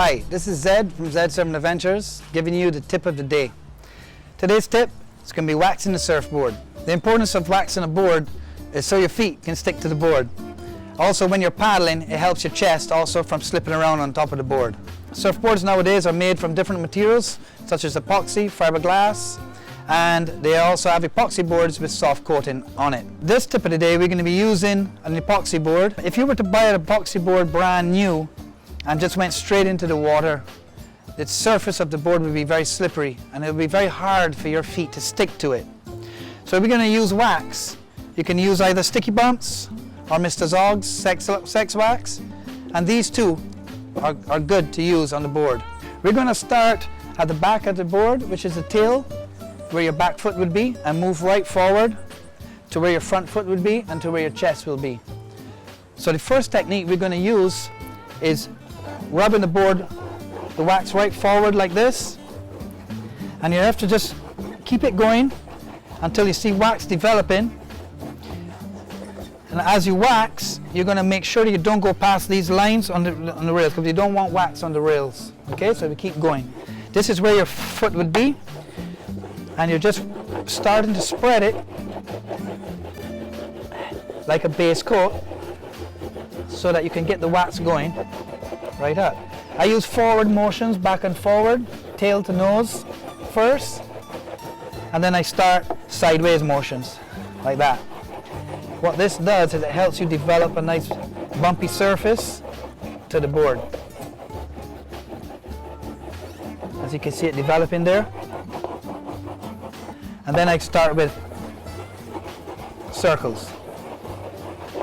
Hi, this is Zed from Zed Surfing Adventures, giving you the tip of the day. Today's tip is going to be waxing the surfboard. The importance of waxing a board is so your feet can stick to the board. Also, when you're paddling, it helps your chest also from slipping around on top of the board. Surfboards nowadays are made from different materials such as epoxy, fiberglass, and they also have epoxy boards with soft coating on it. This tip of the day, we're going to be using an epoxy board. If you were to buy an epoxy board brand new and just went straight into the water, the surface of the board would be very slippery and it would be very hard for your feet to stick to it. So we're going to use wax. You can use either sticky bumps or Mr. Zog's sex wax, and these two are good to use on the board. We're going to start at the back of the board, which is the tail, where your back foot would be, and move right forward to where your front foot would be and to where your chest will be. So the first technique we're going to use is rubbing the wax right forward like this, and you have to just keep it going until you see wax developing. And as you wax, you're going to make sure that you don't go past these lines on the rails, because you don't want wax on the rails. Okay, so we keep going. This is where your foot would be, and you're just starting to spread it like a base coat so that you can get the wax going right up. I use forward motions, back and forward, tail to nose first, and then I start sideways motions like that. What this does is it helps you develop a nice bumpy surface to the board. As you can see it developing there. And then I start with circles.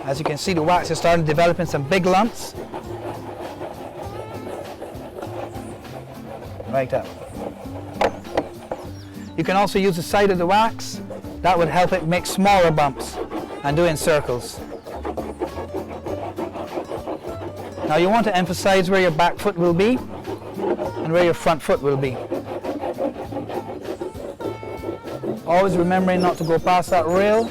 As you can see, the wax is starting to develop in some big lumps. Right up. You can also use the side of the wax. That would help it make smaller bumps and do in circles. Now you want to emphasize where your back foot will be and where your front foot will be. Always remembering not to go past that rail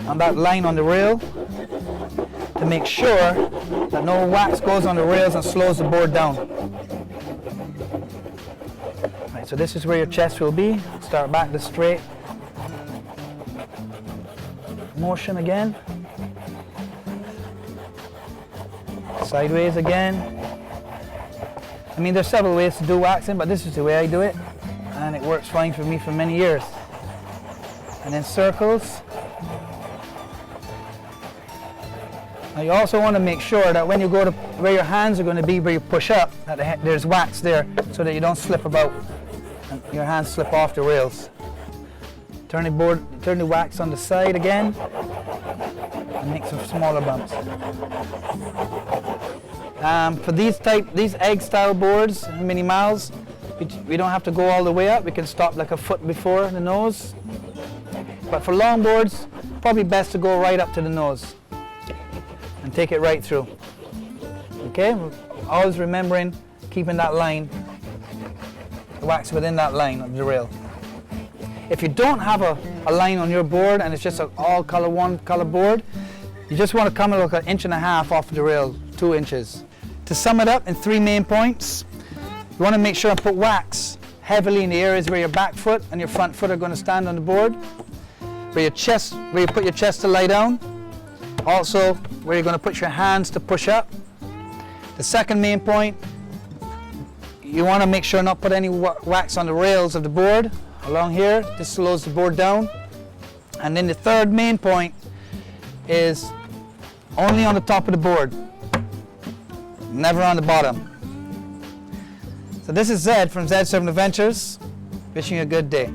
and that line on the rail to make sure that no wax goes on the rails and slows the board down. Right, so this is where your chest will be. Start back to straight motion again. Sideways again. I mean, there's several ways to do waxing, but this is the way I do it, and it works fine for me for many years. And then circles. Now you also want to make sure that when you go to where your hands are going to be, where you push up, that there's wax there so that you don't slip about and your hands slip off the rails. Turn the wax on the side again and make some smaller bumps. For these egg style boards, mini miles, we don't have to go all the way up. We can stop like a foot before the nose. But for long boards, probably best to go right up to the nose and take it right through. Okay, always remembering keeping that line, the wax within that line of the rail. If you don't have a line on your board and it's just an all color, one color board, you just want to come like 1.5 inches off the rail, 2 inches. To sum it up in 3 main points, you want to make sure and put wax heavily in the areas where your back foot and your front foot are going to stand on the board, where you put your chest to lie down, also where you're going to put your hands to push up. The second main point, you want to make sure not put any wax on the rails of the board along here. This slows the board down. And then the third main point is only on the top of the board, never on the bottom. So this is Zed from Zed Surfing Adventures, wishing you a good day.